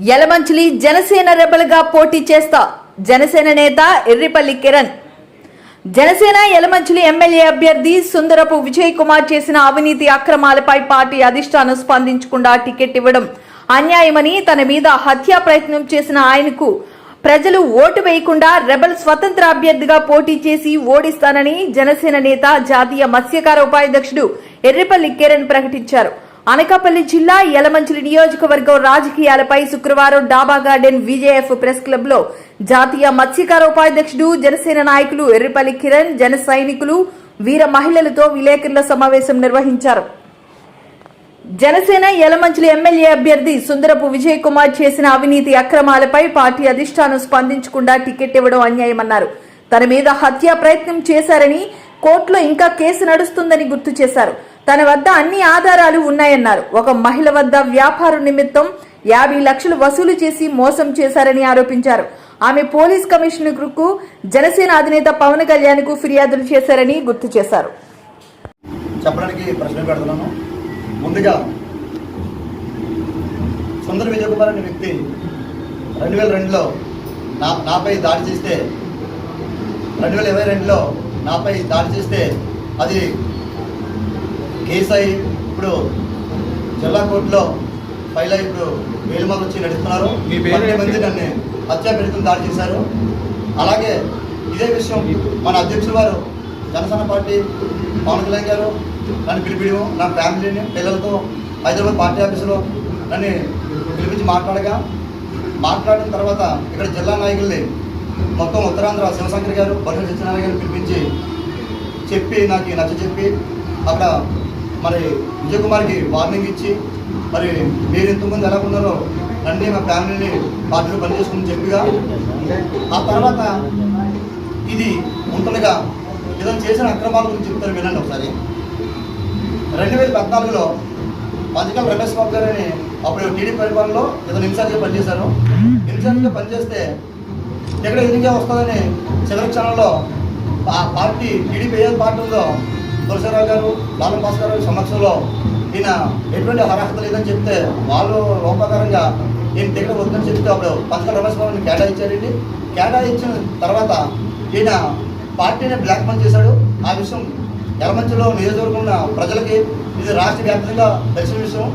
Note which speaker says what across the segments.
Speaker 1: యలమంచిలి జనసేన రెబల్గా పోటీ చేస్తా జనసేన నేత ఎర్రిపల్లి కిరణ్. జనసేన యలమంచిలి ఎమ్మెల్యే అభ్యర్థి సుందరపు విజయ్ కుమార్ చేసిన అవినీతి అక్రమాలపై పార్టీ అధిష్టానం స్పందించకుండా టికెట్ ఇవ్వడం అన్యాయమని, తన మీద హత్యా ప్రయత్నం చేసిన ఆయనకు ప్రజలు ఓటు వేయకుండా రెబల్ స్వతంత్ర అభ్యర్థిగా పోటీ చేసి ఓడిస్తానని జనసేన నేత, జాతీయ మత్స్యకార ఉపాధ్యక్షుడు ఎర్రిపల్లి కిరణ్ ప్రకటించారు. అనకాపల్లి జిల్లా యలమంచిలి నియోజకవర్గం రాజకీయాలపై శుక్రవారం డాబా గార్డెన్ విజేఎఫ్ ప్రెస్ క్లబ్ లో జాతీయ మత్స్యకార ఉపాధ్యక్షుడు, జనసేన నాయకులు ఎర్రిపల్లి కిరణ్, జన సైనికులు, వీర మహిళలతో విలేకరుల సమావేశం నిర్వహించారు. జనసేన యలమంచిలి ఎమ్మెల్యే అభ్యర్థి సుందరపు విజయ్ కుమార్ చేసిన అవినీతి అక్రమాలపై పార్టీ అధిష్టానం స్పందించకుండా టికెట్ ఇవ్వడం అన్యాయమన్నారు. తన మీద హత్యా ప్రయత్నం చేశారని, కోర్టులో ఇంకా కేసు నడుస్తుందని గుర్తు చేశారు. తన వద్ద అన్ని ఆధారాలు ఉన్నాయన్నారు. ఒక మహిళ వద్ద వ్యాపారం నిమిత్తం 50 లక్షలు వసూలు చేసి మోసం చేశారని ఆరోపించారు. ఆమె పోలీస్ కమిషనర్కు, జనసేన అధినేత పవన్ కళ్యాణ్ కు ఫిర్యాదులు చేశారని గుర్తు చేశారు.
Speaker 2: చెప్పడానికి ప్రశ్న పెడుతున్నాను. ముందుగా సుందర విజయ్ కుమార్ అనే వ్యక్తి 2022లో నాపై దాడి చేస్తే 2022లో నాపై దాడి చేస్తే అది కేసు అయి ఇప్పుడు జిల్లా కోర్టులో ఫైల్ అయి ఇప్పుడు వేలుమాకు వచ్చి నడుస్తున్నారు. 10 మంది నన్ను హత్యా ప్రయత్నం దాడి చేశారు. అలాగే ఇదే విషయం మన అధ్యక్షులు వారు జనసేన పార్టీ పవన్ కళ్యాణ్ గారు నన్ను పిలిపియడం, నా ఫ్యామిలీని పిల్లలతో హైదరాబాద్ పార్టీ ఆఫీసులో నన్ను పిలిపించి మాట్లాడిన తర్వాత ఇక్కడ జిల్లా నాయకుల్ని మొత్తం ఉత్తరాంధ్ర శివశంకర్ గారు, బొల్ల సత్యనారాయణ గారిని పిలిపించి చెప్పి నాకు నచ్చ చెప్పి అక్కడ మరి విజయ్ కుమార్కి వార్నింగ్ ఇచ్చి, మరి మీరు ఇంతకుముందు ఎలా ఉన్నారో నన్ను మా ఫ్యామిలీని పార్టీలో పనిచేసుకుని చెప్పిగా ఆ తర్వాత ఇది ఉంటుండగా ఇతను చేసిన అక్రమాల గురించి చెప్తారు, వినండి ఒకసారి. 2014లో పంచకల్ రమేష్ బాబు గారని అప్పుడు టీడీపీ పరిపాలనలో ఇతను ఇన్ఛార్జ్గా పనిచేశారు. ఇన్ఛార్జ్గా పనిచేస్తే ఎక్కడ ఎన్నిక వస్తుందని చివరి క్షణంలో ఆ పార్టీ టీడీపీ ఏ పార్టీ ఉందో తులసిరావు గారు, లాలం భాస్కర్ గారి సమక్షంలో ఈయన ఎటువంటి అర్హత లేదని చెప్తే వాళ్ళు లోపకారంగా ఈయన దగ్గర వద్దని చెప్తే అప్పుడు పంచకల్ రమేష్ బాబుని కేటాయించారండి. కేటాయించిన తర్వాత ఈయన పార్టీని బ్లాక్ మెయిల్ చేశాడు. ఆ విషయం యలమంచిలో నియోజకవర్గం ఉన్న ప్రజలకి ఇది రాష్ట్ర వ్యాప్తంగా తెలిసిన విషయం.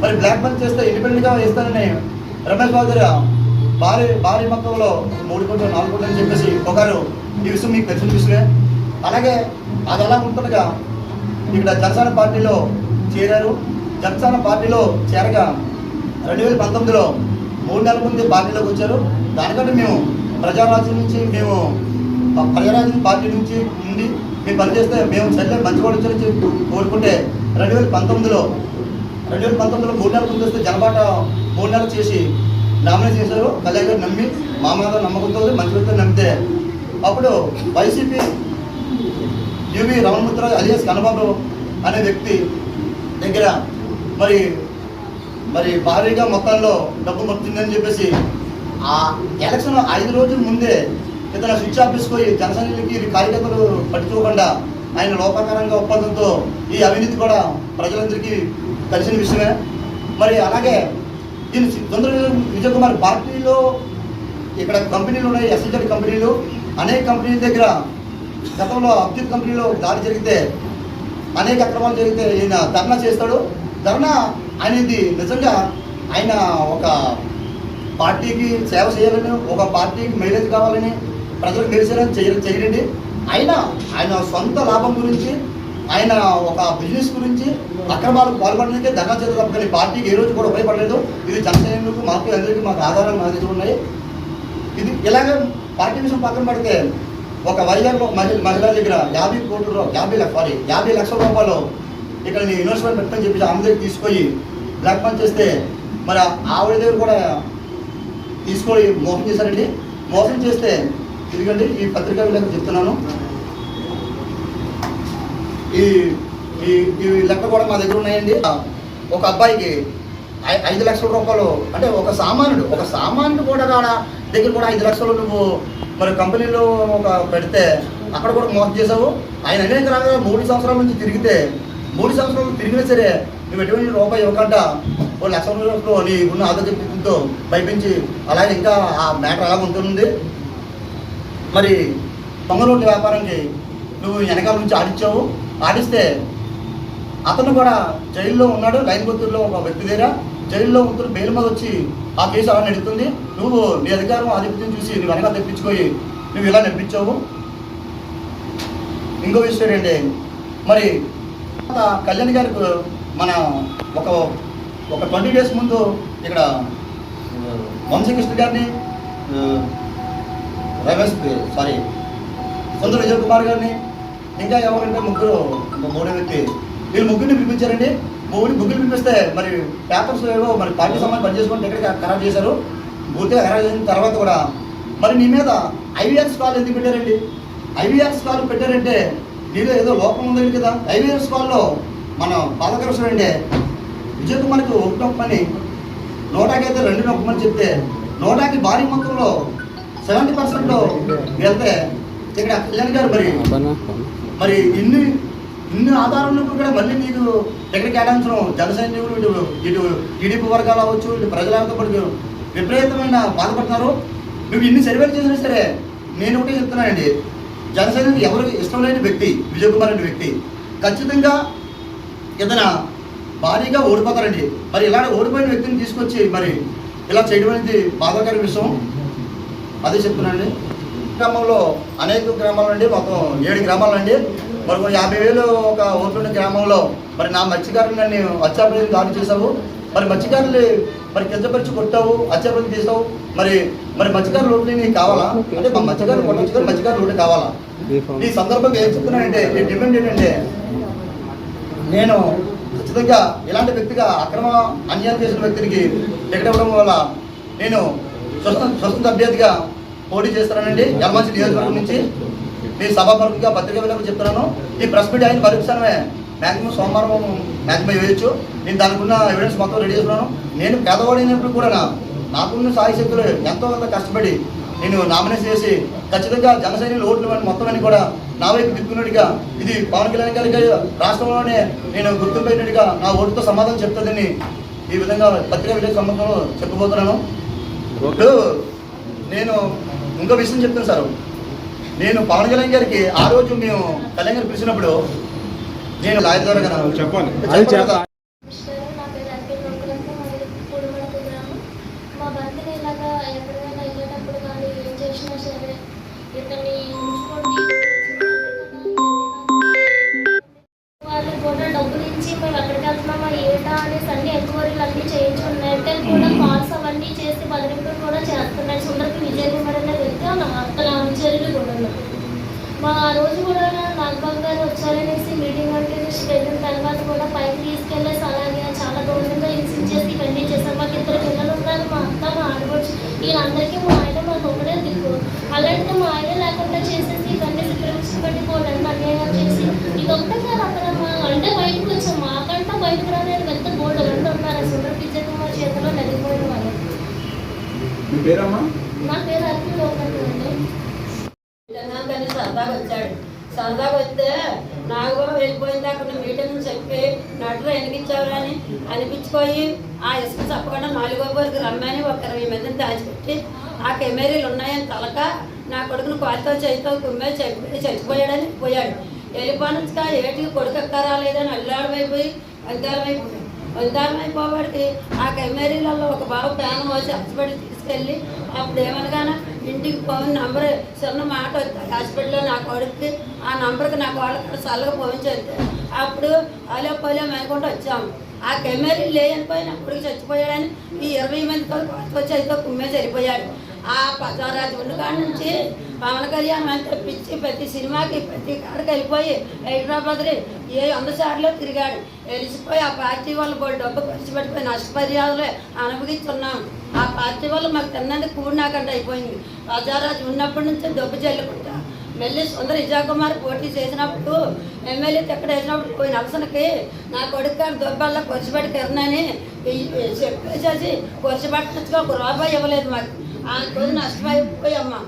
Speaker 2: మరి బ్లాక్ మెయిల్ చేస్తే ఇండిపెండెంట్గా వేస్తానని రమేష్ బాబు గారు భారీ మొత్తంలో 3 కోట్లు 4 కోట్లు అని చెప్పేసి ఒకరు, ఈ విషయం మీకు తెలిసిన విషయమే. అలాగే అది అలా ఉంటుండగా ఇక్కడ జనసేన పార్టీలో చేరారు. జనసేన పార్టీలో చేరగా 2019లో 3 నెలల ముందు పార్టీలోకి వచ్చారు. దానికంటే మేము ప్రజారాజ్యం నుంచి ప్రజారాజ్యం పార్టీ నుంచి ఉండి మేము పనిచేస్తే మేము చెల్లె మంచి కూడా కోరుకుంటే 2019లో 3 నెలల ముందు వస్తే జనపాట 3 నెలలు చేసి నామినేట్ చేశారు. కళ్యాణ్ గారు నమ్మి మా మీద నమ్మకంతో మంచి వ్యక్తితో నమ్మితే అప్పుడు వైసీపీ యువి రమణముద్ర అలియాస్ కన్నబాబు అనే వ్యక్తి దగ్గర మరి భారీగా మొత్తంలో డబ్బు మొత్తుందని చెప్పేసి ఆ ఎలక్షన్ 5 రోజుల ముందే ఇతను స్విచ్ ఆఫ్ తీసుకొని జనసైనికులకి కార్యకర్తలు పట్టించుకోకుండా ఆయన లోపకారంగా ఒప్పందంతో ఈ అవినీతి కూడా ప్రజలందరికీ తెలిసిన విషయమే. మరి అలాగే దీని సుందర విజయ్ కుమార్ పార్టీలో ఇక్కడ కంపెనీలు ఉన్నాయి, ఎస్ఎస్జెడ్ కంపెనీలు, అనేక కంపెనీల దగ్గర గతంలో అబ్జిత్ కంపెనీలో దాడి జరిగితే అనేక అక్రమాలు జరిగితే ఈయన ధర్నా చేస్తాడు. ధర్నా అనేది నిజంగా ఆయన ఒక పార్టీకి సేవ చేయాలని, ఒక పార్టీకి మైలేజ్ కావాలని, ప్రజలకు తెలిసేదని చేయరండి. ఆయన సొంత లాభం గురించి, ఆయన ఒక బిజినెస్ గురించి అక్రమాలకు పాల్పడడానికి ధర్నా చేస్తారు. కానీ పార్టీకి ఏ రోజు కూడా ఉపయోగపడలేదు. ఇది జనసైనికులకు మాకు అందరికీ మాకు ఆధారాలు మా దగ్గర ఉన్నాయి. ఇది ఇలాగే పార్టీ విషయం పక్కన పడితే ఒక వైజాగ్లో మహిళ దగ్గర 50 లక్షల రూపాయలు ఇక్కడ నేను ఇన్వెస్ట్మెంట్ పెట్టని చెప్పి ఆమె దగ్గర తీసుకొని బ్లాక్ మెయిల్ చేస్తే మరి ఆవిడ దగ్గర కూడా తీసుకొని మోసం చేశారండి. మోసం చేస్తే ఇదిగండి ఈ పత్రికా విలేకరు చెప్తున్నాను, ఈ లెక్క కూడా మా దగ్గర ఉన్నాయండి. ఒక అబ్బాయికి 5 లక్షల రూపాయలు, అంటే ఒక సామాన్యుడు కూడా దగ్గర కూడా 5 లక్షలు నువ్వు మరి కంపెనీలో ఒక పెడితే అక్కడ కూడా మోసం చేసావు. ఆయన అనేక రకాల 3 సంవత్సరాల నుంచి తిరిగితే 3 సంవత్సరాలు తిరిగినా సరే నువ్వు ఎటువంటి రూపాయి ఇవ్వకుండా ఓ లక్ష రోజుల్లో నీ ఉన్న ఆరోగ్యంతో భయపించి అలాగే ఇంకా ఆ మ్యాటర్ అలా ఉంటుంది. మరి దొంగ రోడ్ల వ్యాపారానికి నువ్వు వెనకాల నుంచి ఆడిచ్చావు. ఆడిస్తే అతను కూడా జైల్లో ఉన్నాడు. లైన్ గుర్తుల్లో ఒక వ్యక్తి దగ్గర జైల్లో ఉంటున్న బెయిల్ మీద వచ్చి ఆ కేసు అలా నడుస్తుంది. నువ్వు నీ అధికారం ఆధిపత్యం చూసి నువ్వు వెనకాల తెప్పించుకొని నువ్వు ఇలా నడిపించావు. ఇంకో విషయం ఏంటి, మరి కళ్యాణ్ గారికి మన ఒక 20 days ముందు ఇక్కడ వంశీకృష్ణ గారిని సుందర విజయ్ కుమార్ గారిని ఇంకా ఎవరంటే మూడో వ్యక్తి వీళ్ళు ముగ్గురిని పిలిపించారండి. ముగ్గురు పిలిపిస్తే మరి పేపర్స్ ఏవో మరి పార్టీ సంబంధం పనిచేసుకొని టికెట్ ఖరారు చేశారు. పూర్తిగా ఖరారు చేసిన తర్వాత కూడా మరి నీ మీద ఐవీఆర్ఎస్ కాల్ ఎందుకు పెట్టారండి? ఐవీఆర్ఎస్ కాల్ పెట్టారంటే నీలో ఏదో లోపం ఉందండి కదా. ఐవీఆర్ఎస్ కాల్లో మన బాధకరం అంటే విజయ్ కుమార్కి ఒకటి నొప్పని 100కి అయితే 2 నొప్పమని చెప్తే 100కి భారీ మొత్తంలో 70% వెళ్తే ఇక్కడ కళ్యాణ్ గారు మరి ఇన్ని ఆధారాలు కూడా మళ్ళీ నీకు టికెట్ కేటాయించడం జన సైనికులు ఇటు టీడీపీ వర్గాలు అవ్వచ్చు, ఇటు ప్రజలంతా కూడా విపరీతమైన బాధపడుతున్నారు. నువ్వు ఇన్ని సర్వేలు చేసినా సరే నేను ఒకటే చెప్తున్నానండి, జన సైనికులు ఎవరికి ఇష్టం లేని వ్యక్తి విజయ్ కుమార్ అనే వ్యక్తి ఖచ్చితంగా ఏదైనా భారీగా ఓడిపోతారండి. మరి ఇలాంటి ఓడిపోయిన వ్యక్తిని తీసుకొచ్చి మరి ఇలా చేయడం అనేది బాధాకర విషయం. అదే చెప్తున్నానండి. గ్రామంలో అనేక గ్రామాలు అండి, మొత్తం 7 గ్రామాలు అండి. మరి 50,000 ఒక ఓట్లున్న గ్రామంలో మరి నా మత్స్యకారులు నన్ను అత్యాపరిని దాడి చేసావు. మరి మత్స్యకారులు మరి కిందపరిచి కొట్టావు, అత్యాపరిని చేసావు. మరి మత్స్యకారుల ఓట్లు నీకు కావాలా? అంటే మా మత్స్యకారులు కొట్టచ్చు, మత్స్యకారుల ఓట్లు కావాలా? ఈ సందర్భంగా ఏం చెప్తున్నానంటే ఈ డిమాండ్ ఏంటంటే, నేను ఖచ్చితంగా ఇలాంటి వ్యక్తిగా అక్రమ అన్యాయం చేసిన వ్యక్తికి టికెట్ ఇవ్వడం వల్ల నేను స్వతంత్ర అభ్యర్థిగా పోటీ చేస్తానండి. యలమంచి నియోజకవర్గం నుంచి మీ సభాపరుగా పత్రికా విలేకరులకు చెప్తున్నాను. ఈ ప్రెస్ మీట్ అయిన పరీక్షమే మ్యాక్సిమం సోమవారం మ్యాక్సిమం వేయచ్చు. నేను దానికి ఉన్న ఎవిడెన్స్ మొత్తం రెడీ చేస్తున్నాను. నేను పేదవాడినప్పుడు కూడా నాకున్న సాయశక్తులు ఎంతో కొంత కష్టపడి నేను నామినేట్ చేసి ఖచ్చితంగా జనసైనికుల ఓట్లు మొత్తం అని కూడా నా వైపు తిప్పుకున్నట్టుగా ఇది పవన్ కళ్యాణ్ గారికి రాష్ట్రంలోనే నేను గుర్తుపోయినట్టుగా నా ఓటుతో సమాధానం చెప్తుందని ఈ విధంగా పత్రికా విలేకరుల సంబంధంలో చెప్పబోతున్నాను. ఇప్పుడు నేను ఇంకో విషయం చెప్తాను సార్. నేను పవన్ కళ్యాణ్ గారికి ఆ రోజు మేము కళ్యాణ్ గారు పిలిచినప్పుడు నేను లాయర్ ద్వారా చెప్పాలి.
Speaker 3: మా బంతిని ఇలాగా ఎక్కడికైనా వెళ్ళేటప్పుడు కానీ ఏం చేసినా సరే ఇతన్ని వాళ్ళు కూడా డబ్బులు ఇచ్చి మేము ఎక్కడికి వెళ్తున్నామా ఏటా అనేసి అన్ని ఎంక్వైరీలు అన్నీ చేయించుకున్నాయి. కూడా కాల్స్ అవన్నీ చేసి బదిలింపులు కూడా చేస్తున్నాయి. సుందరపు విజయ్ కుమార్ అనే వ్యక్తి అతను అనుచరులు కూడా ఉన్నారు. మా ఆ రోజు కూడా నాగబాబు గారు వచ్చారనేసి మీటింగ్ అంటే వెళ్ళిన తర్వాత కూడా పైకి తీసుకెళ్ళేసి అలాగే చాలా దూరంగా హింసించేసి ఇవన్నీ చేశారు. మాకు 2 పిల్లలు ఉన్నారు, మా అత్త మా ఆడవచ్చు, వీళ్ళందరికీ మా ఆయన మాకు ఒకటే దిక్కు. అలాంటి మా ఆయన లేకుండా చేసేసి ఇవన్నీ చిత్రహింసలు పెట్టి పోవడానికి అన్యాయం చేసి ఇదొకటే కాదు. అక్కడ అంటే బయటకు వచ్చాం, మాకంటే బయటకు రాలేదు పెద్ద బోర్డు 2 ఉన్నారు. సుందరపు విజయ్ కుమార్ చేతిలో నలిగిపోయిన వాళ్ళు. నా పేరు అర్జున్ లోకండి.
Speaker 4: సరదాగా వచ్చాడు. సరదాగా వస్తే నాగబాబు వెళ్ళిపోయింది అక్కడ మీటింగ్ చెప్పి నటులు ఎనికించారని అనిపించుకొని ఆ ఇసుక చెప్పకుండా 4వ వరకు రమ్మని ఒక 20 మందిని దాచిపెట్టి ఆ కెమెరీలు ఉన్నాయని తలక నా కొడుకును కాలుతో చేతితో కుమ్మే చచ్చిపోయాడని పోయాడు. వెళ్ళిపోనగా ఏటికి కొడుకు ఎక్క రాలేదని అల్లాడమైపోయి వందారం అయిపోవాడికి ఆ కెమెరీలలో ఒక బాబు ప్యాన్ వచ్చి హాస్పిటల్ తీసుకెళ్ళి అప్పుడు ఏమనగానే ఇంటికి ఫోన్ నంబర్ చిన్న మాట హాస్పిటల్లో నా కొడుకుకి ఆ నంబర్కి నా వాళ్ళకి చల్లగా ఫోన్ చేస్తే అప్పుడు అలా పోలే మేకుండా వచ్చాము. ఆ కెమెరీ లేనిపోయిన కొడుకు చచ్చిపోయాడని ఈ 20 మందితో వచ్చి అయితే కుమ్మే చనిపోయాడు. ఆ పదరాజు కాడ నుంచి పవన్ కళ్యాణ్ అంతా పిచ్చి ప్రతి సినిమాకి ప్రతి కాడికి వెళ్ళిపోయి హైదరాబాద్లో 100 సార్లు తిరిగాడు. వెళ్ళిపోయి ఆ పార్టీ వాళ్ళు డబ్బు ఖర్చు పెట్టిపోయి నష్టపర్యాదులే అనుభవిస్తున్నాం. ఆ పార్టీ వాళ్ళు మాకు తిన్నందుకు కూడినాకంటే అయిపోయింది. రాజారాజు ఉన్నప్పటి నుంచి డబ్బు చెల్లుకుంటా మళ్ళీ సుందర విజయ్ కుమార్ పోటీ చేసినప్పుడు ఎమ్మెల్యే ఎక్కడ వేసినప్పుడు పోయిన అవసరానికి నా కొడుకు గారు దొబ్బల్లో ఖర్చుబడి కిరణని చెప్పేసేసి ఖర్చుబట్టించుకో ఒక రూపాయి ఇవ్వలేదు మాకు. ఆ రోజు నష్టమైపోయామ్మా.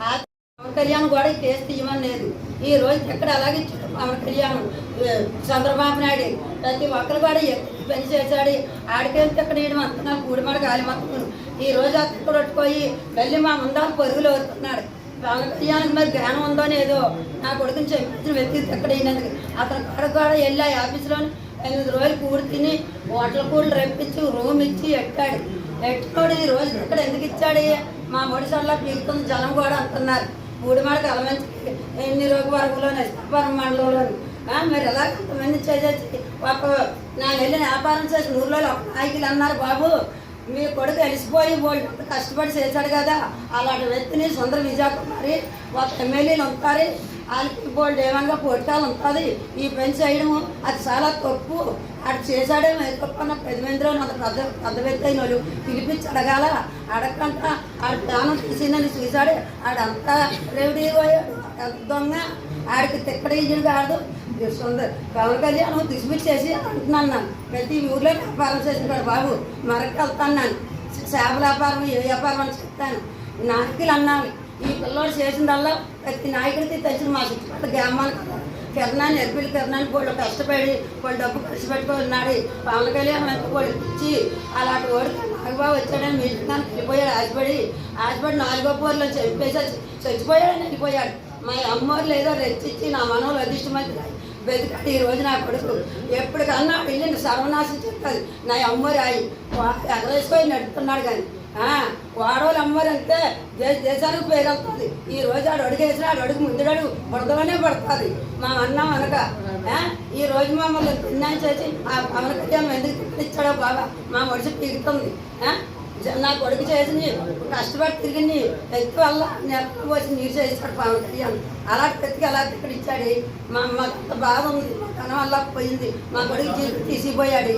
Speaker 4: ఆ పవన్ కళ్యాణ్ కూడా కేసు తీయమని లేదు. ఈ రోజు ఎక్కడ అలాగే పవన్ కళ్యాణ్ చంద్రబాబు నాయుడు ప్రతి ఒక్కరు కూడా పని చేశాడు. ఆడికెళ్తే అక్కడ ఈడు మొత్తం కూడిమాడ గాలి మొత్తం ఈ రోజు అక్కడ పట్టుకోయి మళ్ళీ మా ముందా పరుగులు అవుతున్నాడు. పవన్ కళ్యాణ్కి మరి జ్ఞానం ఉందో లేదో నా కొడుకుని చెప్పించిన వ్యక్తి ఎక్కడ అయినందుకు అతను కాడ కూడా వెళ్ళి ఆ ఆఫీస్లో 8 రోజులు కూడి తిని హోటల్ కూడలు రెప్పించి రూమ్ ఇచ్చి ఎట్టుకోడు. ఈ రోజు ఇక్కడ ఎందుకు ఇచ్చాడు? మా మొడిసల్లో పీకుతుంది జనం కూడా అంటున్నారు. మూడిమాడకి అలమంచి ఎన్ని వరకులో నష్టపరం మండలంలో మరి ఎలా కొంతమంది చేసేసి ఒక నాకు వెళ్ళి వ్యాపారం చేసి 100 రోజులు ఒక నాయకులు అన్నారు, బాబు మీ కొడుకు వెలిసిపోయి వాళ్ళు కష్టపడి చేశాడు కదా, అలాంటి వ్యక్తిని సుందర విజయకుమారి ఒక ఎమ్మెల్యేలు ఉంటారు, వాళ్ళకి బోల్డ్ ఏమన్నా పొట్టాలు ఉంటుంది. ఈ పని చేయడము అది చాలా తప్పు. ఆడు చేశాడే తప్పన్న 10 మందిలో పెద్ద వ్యక్తి అయిన వాళ్ళు పిలిపించి అడగాల. అడగకంట ఆడు ప్రాణం తీసిందని చూశాడు. ఆడంతా రేవుడి పోయాడు, దొంగ ఆడికి తిక్కడ ఇయ్యడు కాదు. పవన్ కళ్యాణ్ తీసుకొచ్చేసి అంటున్నాను. ప్రతి ఊర్లో వ్యాపారం చేసినాడు బాబు, మరొక వెళ్తాను, చేపల వ్యాపారం ఏ వ్యాపారం అని చెప్తాను. నాయకులు అన్నాను, ఈ పిల్లలు చేసిందల్లా ప్రతి నాయకుడికి తెచ్చిన మా చుట్టుపక్కల గ్రామానికి కిరణాన్ని ఎర్పిల్లి కిరణాన్ని వాళ్ళు కష్టపడి వాళ్ళు డబ్బు ఖర్చు పెట్టుకున్నాడు. పవన్ కళ్యాణ్ ఎంత వాళ్ళు ఇచ్చి అలాంటి ఓడికి నాగబాబు వచ్చాడని మీటింగ్ వెళ్ళిపోయాడు. ఆశపడి 4వ పోర్లో చెప్పేసి చచ్చిపోయాడని వెళ్ళిపోయాడు. మా అమ్మోరు ఏదో రెచ్చిచ్చి నా మనవలు అదిష్టమైంది బతికాడు. ఈ రోజు నా కొడుకు ఎప్పటికన్నా వెళ్ళి సర్వనాశం చెప్తుంది. నా అమ్మోరు ఎగరేసుకొని నడుపుతున్నాడు. కానీ వాడవాళ్ళు అమ్మవారంటే దేశానికి పేరెళ్తుంది. ఈ రోజు ఆడు అడుగేసిన అడుగు ముందుడు బురదలోనే పడుతుంది. మా అన్నం అనక ఈ రోజు మమ్మల్ని తిన్నాను చేసి ఆ పవన్ కళ్యాణ్ ఎందుకు ఇచ్చాడో బాబా మా మనిషి పీకుతుంది. నా కొడుకు చేసి కష్టపడి తిరిగి ఎత్తు వల్ల నెలకు పోసి నీరు చేస్తాడు పవన్ కళ్యాణ్. అలాంటి ప్రతికి అలా ఇక్కడ ఇచ్చాడు. మా అమ్మకి అంత బాధ ఉంది, మా కనం వల్ల పోయింది, మా కొడుకు తీసుకుపోయాడు.